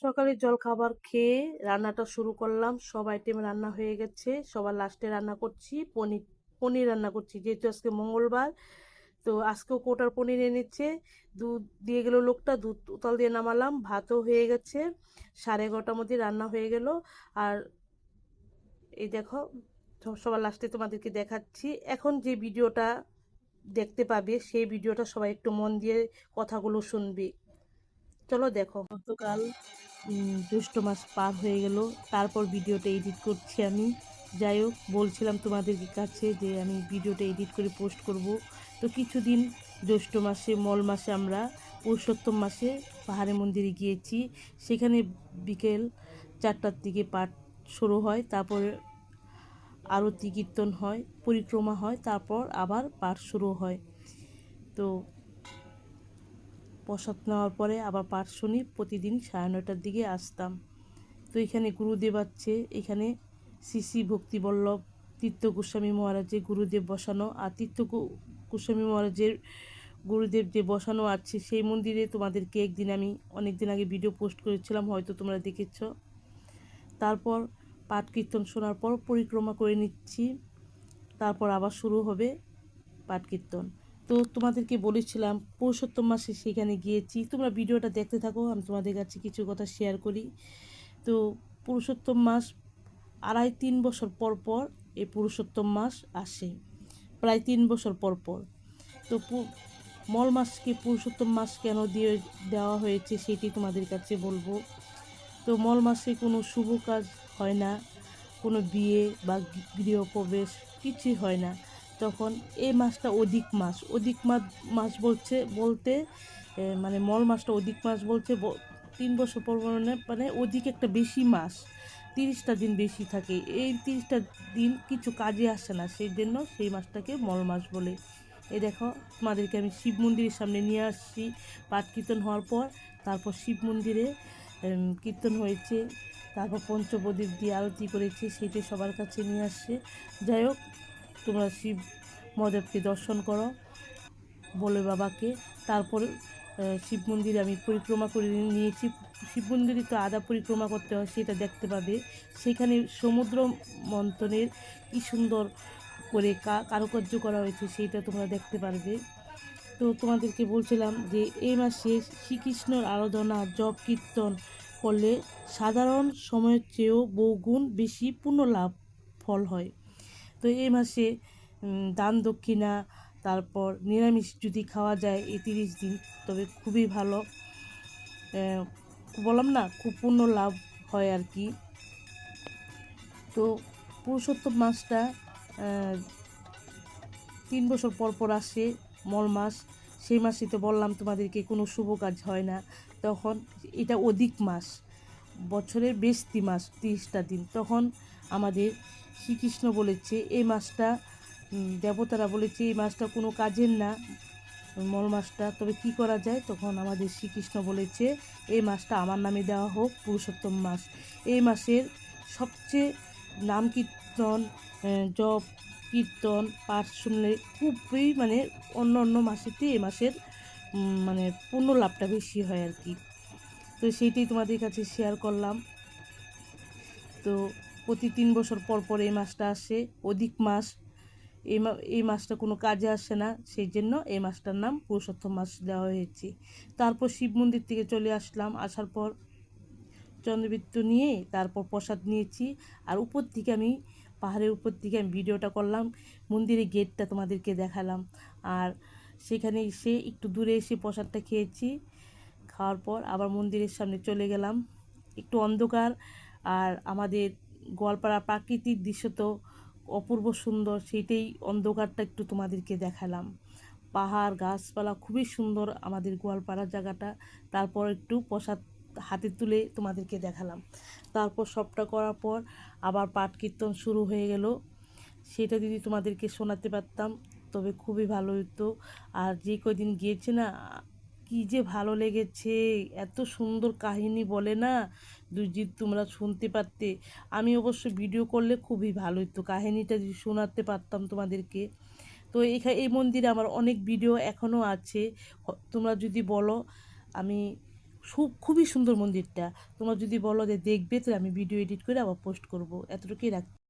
সকালে জলখাবার খেয়ে রান্নাটা শুরু করলাম। সব আইটেম রান্না হয়ে গেছে। সবার লাস্টে রান্না করছি পনির। পনির রান্না করছি যেহেতু আজকে মঙ্গলবার। তো আজকেও কোটার পনির এনেছে। দুধ দিয়ে গেল লোকটা, দুধ উতাল দিয়ে নামালাম। ভাতও হয়ে গেছে। 11:30টার মধ্যে রান্না হয়ে গেল। আর এই দেখো, সবার লাস্টে তোমাদেরকে দেখাচ্ছি। এখন যে ভিডিওটা দেখতে পাবে সেই ভিডিওটা সবাই একটু মন দিয়ে কথাগুলো শুনবে। চলো দেখো। গতকাল জ্যৈষ্ঠ মাস পার হয়ে গেল, তারপর ভিডিওটা এডিট করছি আমি। যাই হোক, বলছিলাম তোমাদের কাছে যে আমি ভিডিওটা এডিট করে পোস্ট করব। তো কিছুদিন জ্যৈষ্ঠ মাসে, মল মাসে আমরা পুরুষোত্তম মাসে পাহাড়ে মন্দিরে গিয়েছি। সেখানে বিকেল 4টার দিকে পাঠ শুরু হয়, তারপরে আরতি কীর্তন হয়, পরিক্রমা হয়, তারপর আবার পাঠ শুরু হয়। তো প্রসাদ নেওয়ার পরে আবার পাঠ শুনি। প্রতিদিন 9:30টার দিকে আসতাম। তো এখানে গুরুদেব আছে। এখানে শ্রী শ্রী ভক্তিবল্লভ তীর্থ গোস্বামী মহারাজের গুরুদেব বসানো, আর তীর্থ গোস্বামী মহারাজের গুরুদেব যে বসানো আছে সেই মন্দিরে তোমাদেরকে একদিন আমি অনেক দিন আগে ভিডিও পোস্ট করেছিলাম, হয়তো তোমরা দেখেছ। তারপর পাঠ কীর্তন শোনার পর পরিক্রমা করে নিচ্ছি, তারপর আবার শুরু হবে পাঠ কীর্তন। তো তোমাদেরকে বলেছিলাম পুরুষোত্তম মাসে সেখানে গিয়েছি। তোমরা ভিডিওটা দেখতে থাকো, আমি তোমাদের কাছে কিছু কথা শেয়ার করি। তো পুরুষোত্তম মাস 2.5-3 বছর পর পর এই পুরুষোত্তম মাস আসে, প্রায় 3 বছর পর পর। তো মল মাসকে পুরুষোত্তম মাস কেন দেওয়া হয়েছে সেটি তোমাদের কাছে বলবো। তো মল মাসে কোনো শুভ কাজ হয় না, কোনো বিয়ে বা গৃহপ্রবেশ কিছুই হয় না। তখন এই মাসটা অধিক মাস। অধিক মাস বলতে মানে মল মাসটা অধিক মাস বলছে 3 বছর পর, মানে অধিক একটা বেশি মাস, 30টা দিন বেশি থাকে। এই 30টা দিন কিছু কাজে আসে না, সেই জন্য সেই মাসটাকে মল মাস বলে। এই দেখো, তোমাদেরকে আমি শিব মন্দিরের সামনে নিয়ে আসছি। পাঠ কীর্তন হওয়ার পর তারপর শিব মন্দিরে কীর্তন হয়েছে, তারপর পঞ্চপ্রদীপ দিয়ে আরতি করেছে, সেটা সবার কাছে নিয়ে আসছে। যাই হোক, তোমরা শিব মহাদেবকে দর্শন করো, বলে বাবাকে। তারপর শিব মন্দিরে আমি পরিক্রমা করে নিয়েছি। শিব মন্দিরে তো আধা পরিক্রমা করতে হয়, সেটা দেখতে পাবে। সেখানে সমুদ্র মন্থনের কী সুন্দর করে কারুকার্য করা হয়েছে, সেইটা তোমরা দেখতে পারবে। তো তোমাদেরকে বলছিলাম যে এই মাসে শ্রীকৃষ্ণর আরাধনা, জপ কীর্তন করলে সাধারণ সময়ের চেয়েও বহুগুণ বেশি পুণ্য লাভ ফল হয়। তো এই মাসে দান দক্ষিণা, তারপর নিরামিষ যদি খাওয়া যায় এই 30 দিন, তবে খুবই ভালো। বললাম না, খুব পুণ্য লাভ হয় আর কি। তো পুরুষোত্তম মাসটা 3 বছর পর পর আসে, মল মাস। সেই মাসে তো বললাম তোমাদেরকে কোনো শুভ কাজ হয় না। তখন এটা অধিক মাস, বছরের বেশি মাস, 30টা দিন। তখন আমাদের শ্রীকৃষ্ণ বলেছে এই মাসটা, দেবতারা বলেছে এই মাসটা কোনো কাজের না, মল মাসটা। তবে কি করা যায়, তখন আমাদের শ্রীকৃষ্ণ বলেছে এই মাসটা আমার নামে দেওয়া হোক, পুরুষোত্তম মাস। এই মাসের সবচেয়ে নাম কীর্তন, জপ কীর্তন, পাঠ শুনলে খুবই মানে অন্য অন্য মাসেতে এই মাসের মানে পুণ্য লাভটা বেশি হয় আর কি। তো সেইটাই তোমাদের কাছে শেয়ার করলাম। তো প্রতি 3 বছর পর পর এই মাসটা আসে, অধিক মাস। এই মাসটা কোনো কাজে আসে না, সেই জন্য এই মাসটার নাম পুরুষোত্তম মাস দেওয়া হয়েছে। তারপর শিব মন্দির থেকে চলে আসলাম। আসার পর চন্দ্রবৃত্ত নিয়ে তারপর প্রসাদ নিয়েছি। আর উপর থেকে আমি, পাহাড়ের উপর থেকে আমি ভিডিওটা করলাম, মন্দিরের গেটটা তোমাদেরকে দেখালাম। আর সেখানে এসে একটু দূরে এসে প্রসাদটা খেয়েছি। খাওয়ার পর আবার মন্দিরের সামনে চলে গেলাম। একটু অন্ধকার, আর আমাদের গোয়ালপাড়া প্রাকৃতিক দৃশ্য তো অপূর্ব সুন্দর, সেইটাই অন্ধকারটা একটু তোমাদেরকে দেখালাম। পাহাড় গাছপালা খুবই সুন্দর আমাদের গোয়ালপাড়ার জায়গাটা। তারপর একটু প্রসাদ হাতে তুলে তোমাদেরকে দেখালাম। তারপর সবটা করার পর আবার পাঠ কীর্তন শুরু হয়ে গেল। সেটা যদি তোমাদেরকে শোনাতে পারতাম তবে খুবই ভালো হতো। আর যে কদিন গিয়েছে না, কি যে ভালো লেগেছে, এত সুন্দর কাহিনী বলে না, যদি তোমরা শুনতে পারতে। আমি অবশ্য ভিডিও করলে খুবই ভালো হতো, কাহিনীটা যদি শোনাতে পারতাম তোমাদেরকে। তো এই মন্দিরে আমার অনেক ভিডিও এখনও আছে, তোমরা যদি বলো আমি খুবই সুন্দর মন্দিরটা। তোমরা যদি বলো যে দেখবে, তাহলে আমি ভিডিও এডিট করে আবার পোস্ট করব। এতটুকুই রাখ।